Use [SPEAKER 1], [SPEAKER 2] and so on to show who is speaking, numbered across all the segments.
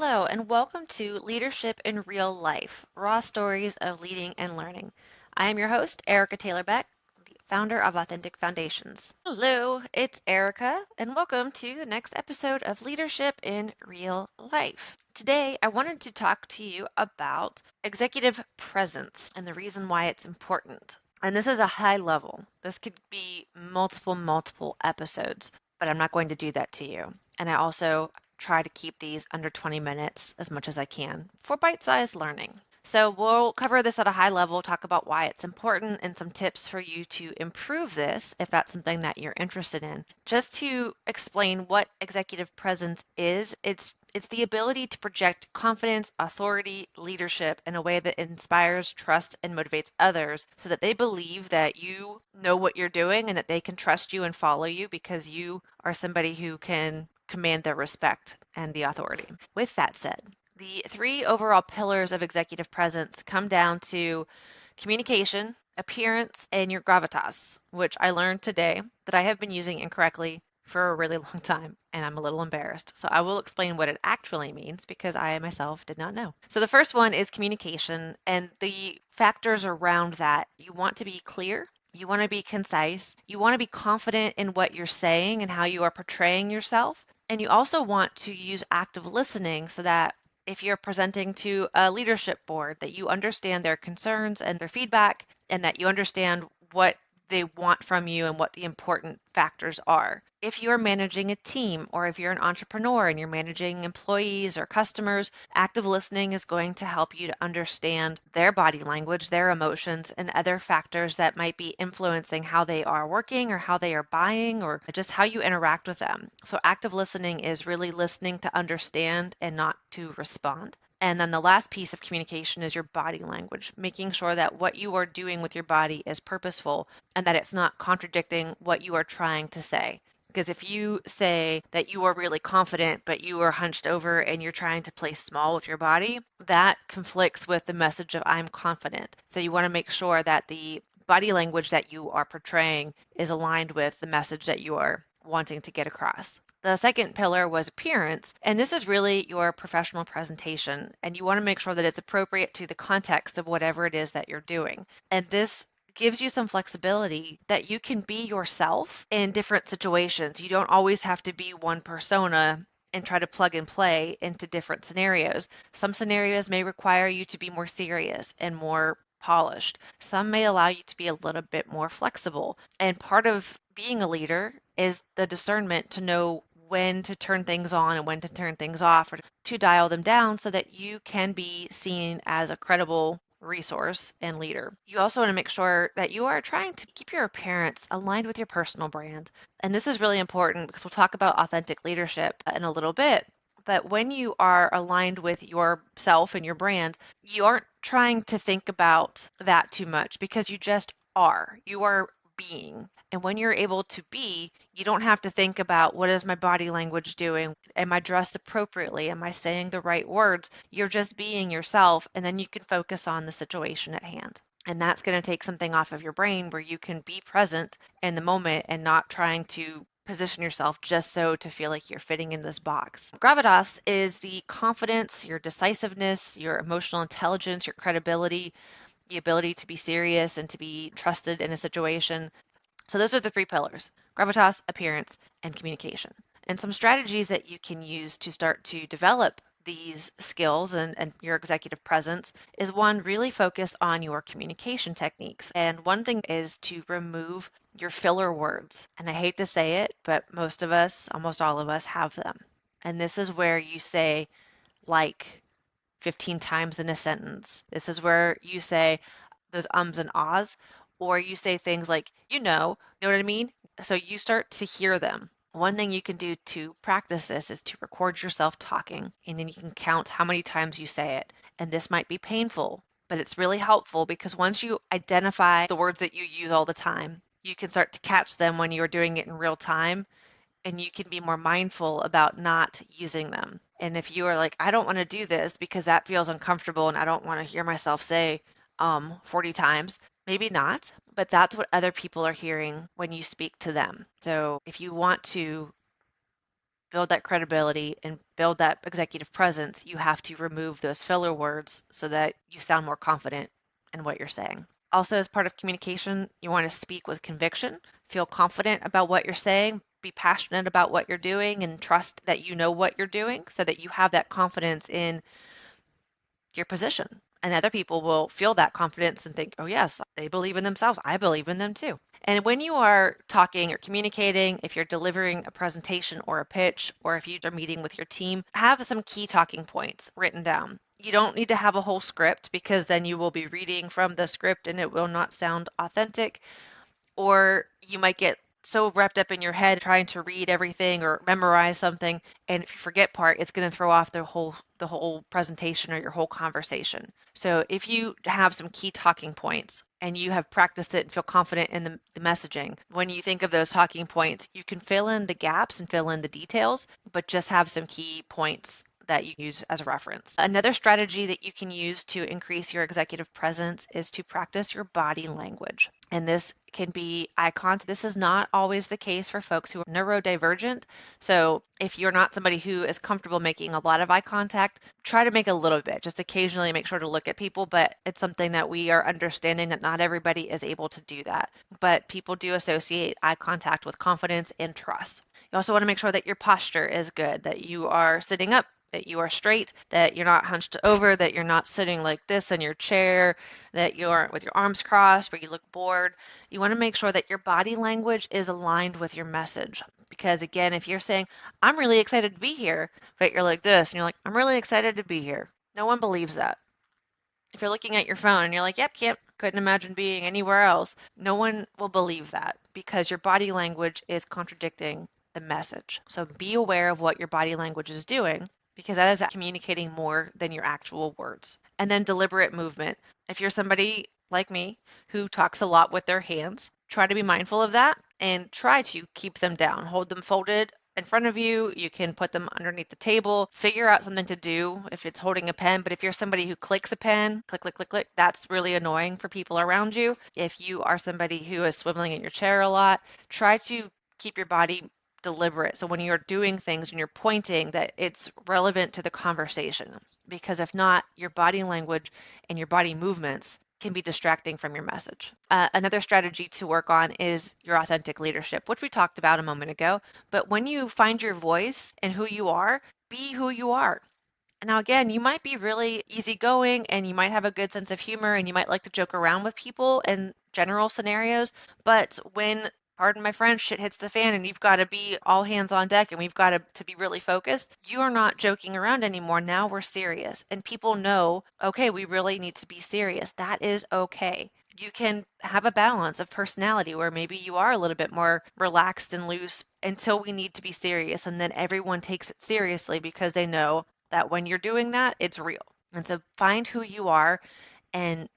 [SPEAKER 1] Hello, and welcome to Leadership in Real Life, Raw Stories of Leading and Learning. I am your host, Erica Taylor Beck, the founder of Authentic Foundations. Hello, it's Erica, and welcome to the next episode of Leadership in Real Life. Today, I wanted to talk to you about executive presence and the reason why it's important. And this is a high level. This could be multiple episodes, but I'm not going to do that to you. And I also try to keep these under 20 minutes as much as I can for bite-sized learning. So we'll cover this at a high level, talk about why it's important and some tips for you to improve this if that's something that you're interested in. Just to explain what executive presence is, it's the ability to project confidence, authority, leadership in a way that inspires, trust, and motivates others so that they believe that you know what you're doing and that they can trust you and follow you because you are somebody who can command their respect and the authority. With that said, the three overall pillars of executive presence come down to communication, appearance, and your gravitas, which I learned today that I have been using incorrectly for a really long time, and I'm a little embarrassed. So I will explain what it actually means because I myself did not know. So the first one is communication, and the factors around that. You want to be clear. You want to be concise. You want to be confident in what you're saying and how you are portraying yourself. And you also want to use active listening so that if you're presenting to a leadership board, that you understand their concerns and their feedback, and that you understand what they want from you and what the important factors are. If you're managing a team or if you're an entrepreneur and you're managing employees or customers, active listening is going to help you to understand their body language, their emotions, and other factors that might be influencing how they are working or how they are buying or just how you interact with them. So, active listening is really listening to understand and not to respond. And then the last piece of communication is your body language, making sure that what you are doing with your body is purposeful and that it's not contradicting what you are trying to say. Because if you say that you are really confident, but you are hunched over and you're trying to play small with your body, that conflicts with the message of I'm confident. So you want to make sure that the body language that you are portraying is aligned with the message that you are wanting to get across. The second pillar was appearance, and this is really your professional presentation, and you want to make sure that it's appropriate to the context of whatever it is that you're doing. And this gives you some flexibility that you can be yourself in different situations. You don't always have to be one persona and try to plug and play into different scenarios. Some scenarios may require you to be more serious and more polished. Some may allow you to be a little bit more flexible. And part of being a leader is the discernment to know when to turn things on and when to turn things off or to dial them down so that you can be seen as a credible resource and leader. You also want to make sure that you are trying to keep your appearance aligned with your personal brand. And this is really important because we'll talk about authentic leadership in a little bit. But when you are aligned with yourself and your brand, you aren't trying to think about that too much because you just are. You are being. And when you're able to be, you don't have to think about what is my body language doing? Am I dressed appropriately? Am I saying the right words? You're just being yourself, and then you can focus on the situation at hand. And that's going to take something off of your brain where you can be present in the moment and not trying to position yourself just so to feel like you're fitting in this box. Gravitas is the confidence, your decisiveness, your emotional intelligence, your credibility, the ability to be serious and to be trusted in a situation. So those are the three pillars: gravitas, appearance, and communication. And some strategies that you can use to start to develop these skills and your executive presence is one, really focus on your communication techniques. And one thing is to remove your filler words. And I hate to say it, but most of us, almost all of us, have them. And this is where you say like 15 times in a sentence. This is where you say those ums and ahs, or you say things like, you know what I mean? So you start to hear them. One thing you can do to practice this is to record yourself talking, and then you can count how many times you say it. And this might be painful, but it's really helpful because once you identify the words that you use all the time, you can start to catch them when you're doing it in real time and you can be more mindful about not using them. And if you are like, I don't want to do this because that feels uncomfortable and I don't want to hear myself say 40 times, maybe not, but that's what other people are hearing when you speak to them. So if you want to build that credibility and build that executive presence, you have to remove those filler words so that you sound more confident in what you're saying. Also, as part of communication, you want to speak with conviction, feel confident about what you're saying, be passionate about what you're doing, and trust that you know what you're doing so that you have that confidence in your position. And other people will feel that confidence and think, oh, yes, they believe in themselves. I believe in them too. And when you are talking or communicating, if you're delivering a presentation or a pitch, or if you are meeting with your team, have some key talking points written down. You don't need to have a whole script because then you will be reading from the script and it will not sound authentic, or you might get so wrapped up in your head trying to read everything or memorize something, and if you forget part, it's going to throw off the whole presentation or your whole conversation. So if you have some key talking points and you have practiced it and feel confident in the messaging, when you think of those talking points, you can fill in the gaps and fill in the details, but just have some key points that you use as a reference. Another strategy that you can use to increase your executive presence is to practice your body language. And this can be eye contact. This is not always the case for folks who are neurodivergent. So if you're not somebody who is comfortable making a lot of eye contact, try to make a little bit, just occasionally make sure to look at people. But it's something that we are understanding that not everybody is able to do that. But people do associate eye contact with confidence and trust. You also want to make sure that your posture is good, that you are sitting up, that you are straight, that you're not hunched over, that you're not sitting like this in your chair, that you're with your arms crossed, where you look bored. You want to make sure that your body language is aligned with your message. Because again, if you're saying, I'm really excited to be here, but you're like this, and you're like, I'm really excited to be here, no one believes that. If you're looking at your phone and you're like, yep, couldn't imagine being anywhere else, no one will believe that because your body language is contradicting the message. So be aware of what your body language is doing because that is communicating more than your actual words. And then deliberate movement. If you're somebody like me who talks a lot with their hands, try to be mindful of that and try to keep them down. Hold them folded in front of you. You can put them underneath the table. Figure out something to do if it's holding a pen. But if you're somebody who clicks a pen, click, click, click, click, that's really annoying for people around you. If you are somebody who is swiveling in your chair a lot, try to keep your body deliberate. So when you're doing things, when you're pointing, that it's relevant to the conversation. Because if not, your body language and your body movements can be distracting from your message. Another strategy to work on is your authentic leadership, which we talked about a moment ago. But when you find your voice and who you are, be who you are. Now, again, you might be really easygoing and you might have a good sense of humor and you might like to joke around with people in general scenarios. But when, pardon my French, shit hits the fan and you've got to be all hands on deck and we've got to be really focused, you are not joking around anymore. Now we're serious. And people know, okay, we really need to be serious. That is okay. You can have a balance of personality where maybe you are a little bit more relaxed and loose until we need to be serious. And then everyone takes it seriously because they know that when you're doing that, it's real. And so find who you are and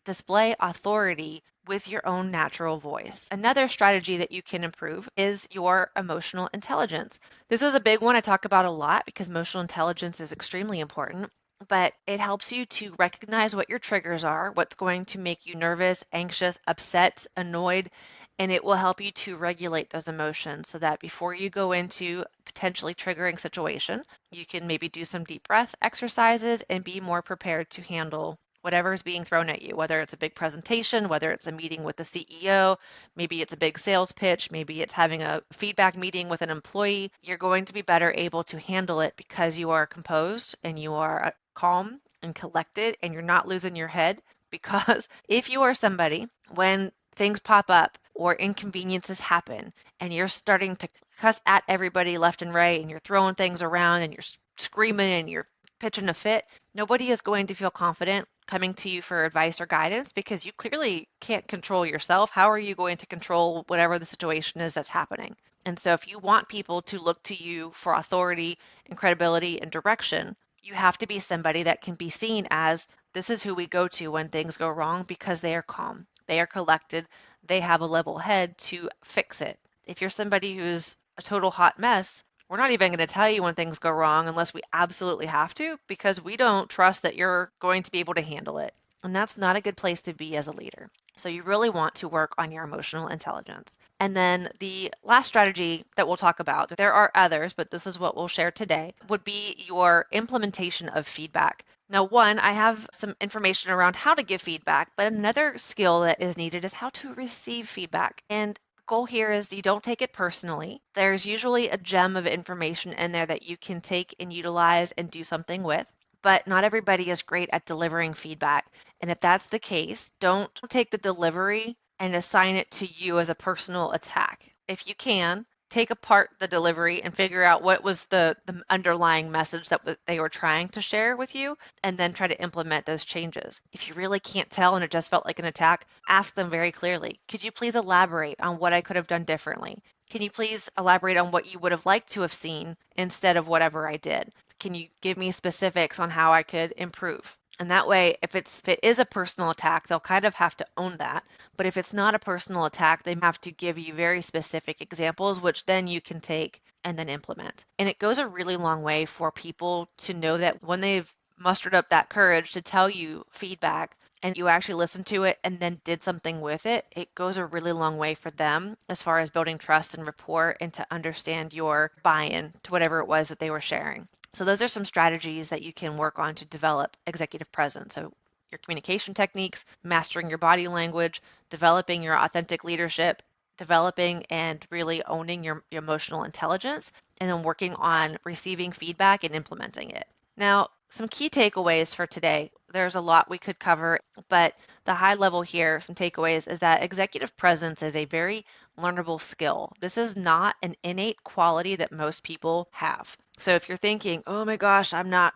[SPEAKER 1] display authority with your own natural voice. Another strategy that you can improve is your emotional intelligence. This is a big one I talk about a lot because emotional intelligence is extremely important, but it helps you to recognize what your triggers are, what's going to make you nervous, anxious, upset, annoyed, and it will help you to regulate those emotions so that before you go into potentially triggering situation, you can maybe do some deep breath exercises and be more prepared to handle whatever is being thrown at you, whether it's a big presentation, whether it's a meeting with the CEO, maybe it's a big sales pitch, maybe it's having a feedback meeting with an employee. You're going to be better able to handle it because you are composed and you are calm and collected and you're not losing your head. Because if you are somebody, when things pop up or inconveniences happen and you're starting to cuss at everybody left and right and you're throwing things around and you're screaming and you're pitching a fit, nobody is going to feel confident coming to you for advice or guidance because you clearly can't control yourself. How are you going to control whatever the situation is that's happening? And so, if you want people to look to you for authority and credibility and direction, you have to be somebody that can be seen as this is who we go to when things go wrong because they are calm, they are collected, they have a level head to fix it. If you're somebody who's a total hot mess, we're not even going to tell you when things go wrong unless we absolutely have to because we don't trust that you're going to be able to handle it. And that's not a good place to be as a leader. So you really want to work on your emotional intelligence. And then the last strategy that we'll talk about, there are others, but this is what we'll share today, would be your implementation of feedback. Now, one, I have some information around how to give feedback, but another skill that is needed is how to receive feedback. And the goal here is you don't take it personally. There's usually a gem of information in there that you can take and utilize and do something with. But not everybody is great at delivering feedback. And if that's the case, don't take the delivery and assign it to you as a personal attack. If you can, take apart the delivery and figure out what was the underlying message that they were trying to share with you, and then try to implement those changes. If you really can't tell and it just felt like an attack, ask them very clearly. Could you please elaborate on what I could have done differently? Can you please elaborate on what you would have liked to have seen instead of whatever I did? Can you give me specifics on how I could improve? And that way, if it is a personal attack, they'll kind of have to own that. But if it's not a personal attack, they have to give you very specific examples, which then you can take and then implement. And it goes a really long way for people to know that when they've mustered up that courage to tell you feedback and you actually listened to it and then did something with it, it goes a really long way for them as far as building trust and rapport and to understand your buy-in to whatever it was that they were sharing. So those are some strategies that you can work on to develop executive presence. So your communication techniques, mastering your body language, developing your authentic leadership, developing and really owning your emotional intelligence, and then working on receiving feedback and implementing it. Now, some key takeaways for today. There's a lot we could cover, but the high level here, some takeaways, is that executive presence is a very learnable skill. This is not an innate quality that most people have. So if you're thinking, "Oh my gosh, I'm not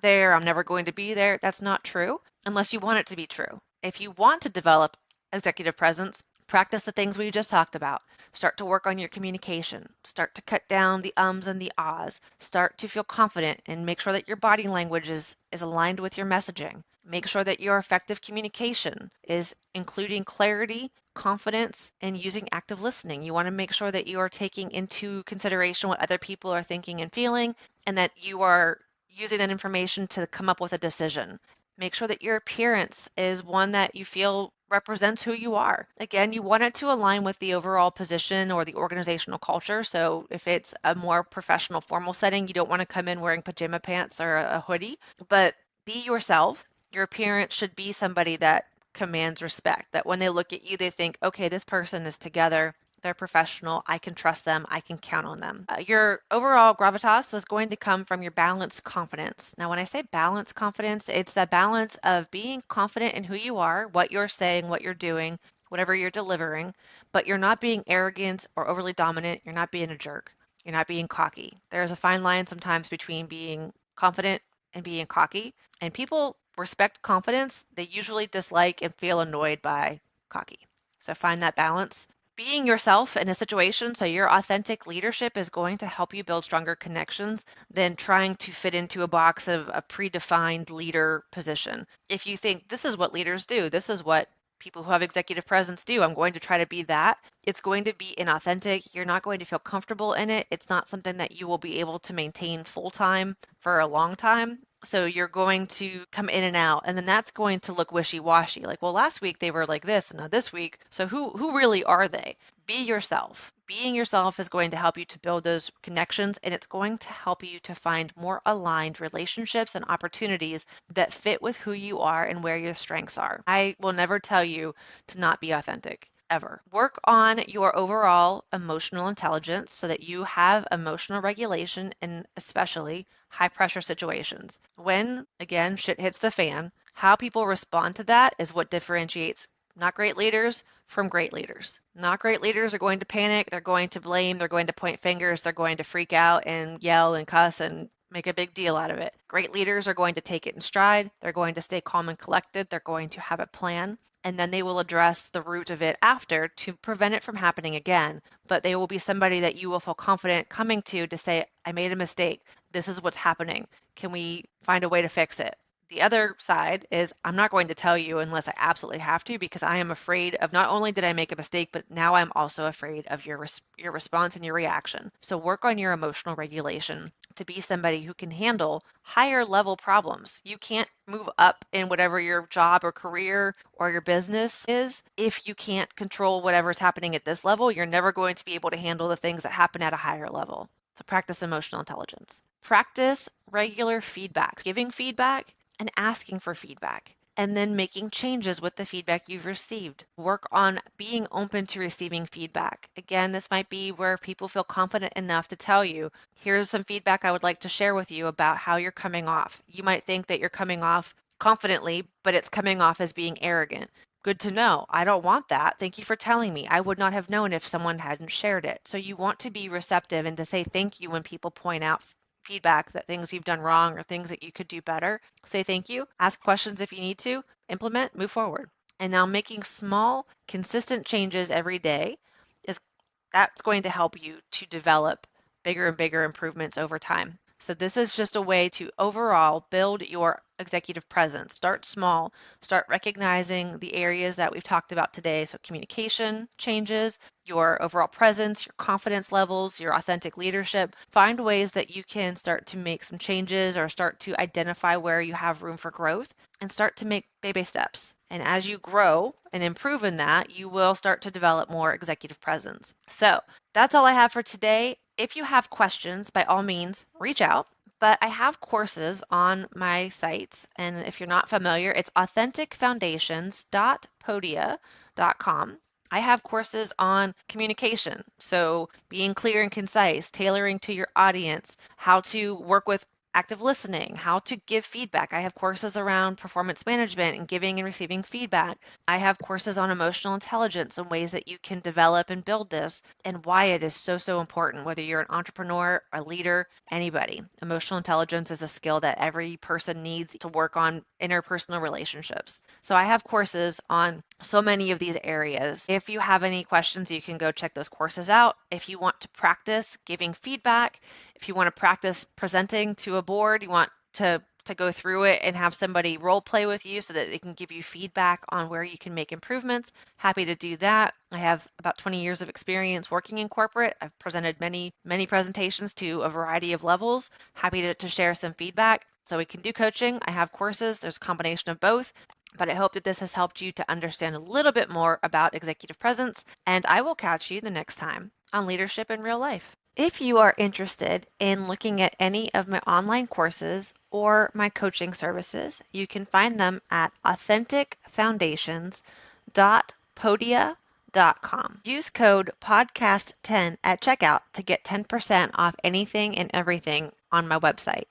[SPEAKER 1] there, I'm never going to be there," that's not true unless you want it to be true. If you want to develop executive presence, practice the things we just talked about. Start to work on your communication. Start to cut down the ums and the ahs. Start to feel confident and make sure that your body language is aligned with your messaging. Make sure that your effective communication is including clarity, confidence, and using active listening. You want to make sure that you are taking into consideration what other people are thinking and feeling, and that you are using that information to come up with a decision. Make sure that your appearance is one that you feel represents who you are. Again, you want it to align with the overall position or the organizational culture. So if it's a more professional, formal setting, you don't want to come in wearing pajama pants or a hoodie, but be yourself. Your appearance should be somebody that commands respect, that when they look at you, they think, okay, this person is together. They're professional. I can trust them. I can count on them. Your overall gravitas is going to come from your balanced confidence. Now, when I say balanced confidence, it's the balance of being confident in who you are, what you're saying, what you're doing, whatever you're delivering, but you're not being arrogant or overly dominant. You're not being a jerk. You're not being cocky. There's a fine line sometimes between being confident and being cocky. And people respect confidence. They usually dislike and feel annoyed by cocky. So find that balance. Being yourself in a situation, so your authentic leadership is going to help you build stronger connections than trying to fit into a box of a predefined leader position. If you think this is what leaders do, this is what people who have executive presence do, I'm going to try to be that, it's going to be inauthentic. You're not going to feel comfortable in it. It's not something that you will be able to maintain full time for a long time. So you're going to come in and out, and then that's going to look wishy-washy. Like, well, last week they were like this, and now this week. So who really are they? Be yourself. Being yourself is going to help you to build those connections, and it's going to help you to find more aligned relationships and opportunities that fit with who you are and where your strengths are. I will never tell you to not be authentic. Ever. Work on your overall emotional intelligence so that you have emotional regulation in especially high pressure situations. When, again, shit hits the fan, how people respond to that is what differentiates not great leaders from great leaders. Not great leaders are going to panic, they're going to blame, they're going to point fingers, they're going to freak out and yell and cuss and make a big deal out of it. Great leaders are going to take it in stride, they're going to stay calm and collected, they're going to have a plan, and then they will address the root of it after to prevent it from happening again. But they will be somebody that you will feel confident coming to say, I made a mistake. This is what's happening. Can we find a way to fix it? The other side is I'm not going to tell you unless I absolutely have to because I am afraid of not only did I make a mistake, but now I'm also afraid of your response and your reaction. So work on your emotional regulation. to be somebody who can handle higher level problems. You can't move up in whatever your job or career or your business is if you can't control whatever's happening at this level. You're never going to be able to handle the things that happen at a higher level. So practice emotional intelligence. Practice regular feedback, giving feedback and asking for feedback, and then making changes with the feedback you've received. Work on being open to receiving feedback. Again, this might be where people feel confident enough to tell you, here's some feedback I would like to share with you about how you're coming off. You might think that you're coming off confidently, but it's coming off as being arrogant. Good to know. I don't want that. Thank you for telling me. I would not have known if someone hadn't shared it. So you want to be receptive and to say thank you when people point out feedback that things you've done wrong or things that you could do better. Say thank you, ask questions if you need to, implement, move forward. And now making small, consistent changes every day is that's going to help you to develop bigger and bigger improvements over time. So this is just a way to overall build your executive presence. Start small, start recognizing the areas that we've talked about today. So communication changes, your overall presence, your confidence levels, your authentic leadership. Find ways that you can start to make some changes or start to identify where you have room for growth and start to make baby steps. And as you grow and improve in that, you will start to develop more executive presence. So that's all I have for today. If you have questions, by all means, reach out. But I have courses on my sites. And if you're not familiar, it's authenticfoundations.podia.com. I have courses on communication, so being clear and concise, tailoring to your audience, how to work with active listening, how to give feedback. I have courses around performance management and giving and receiving feedback. I have courses on emotional intelligence and ways that you can develop and build this and why it is so, so important, whether you're an entrepreneur, a leader, anybody. Emotional intelligence is a skill that every person needs to work on interpersonal relationships. So I have courses on so many of these areas. If you have any questions, you can go check those courses out. If you want to practice giving feedback, if you want to practice presenting to a board, you want to go through it and have somebody role play with you so that they can give you feedback on where you can make improvements, happy to do that. I have about 20 years of experience working in corporate. I've presented many presentations to a variety of levels. Happy to share some feedback. So we can do coaching. I have courses. There's a combination of both. But I hope that this has helped you to understand a little bit more about executive presence, and I will catch you the next time on Leadership in Real Life. If you are interested in looking at any of my online courses or my coaching services, you can find them at authenticfoundations.podia.com. Use code podcast10 at checkout to get 10% off anything and everything on my website.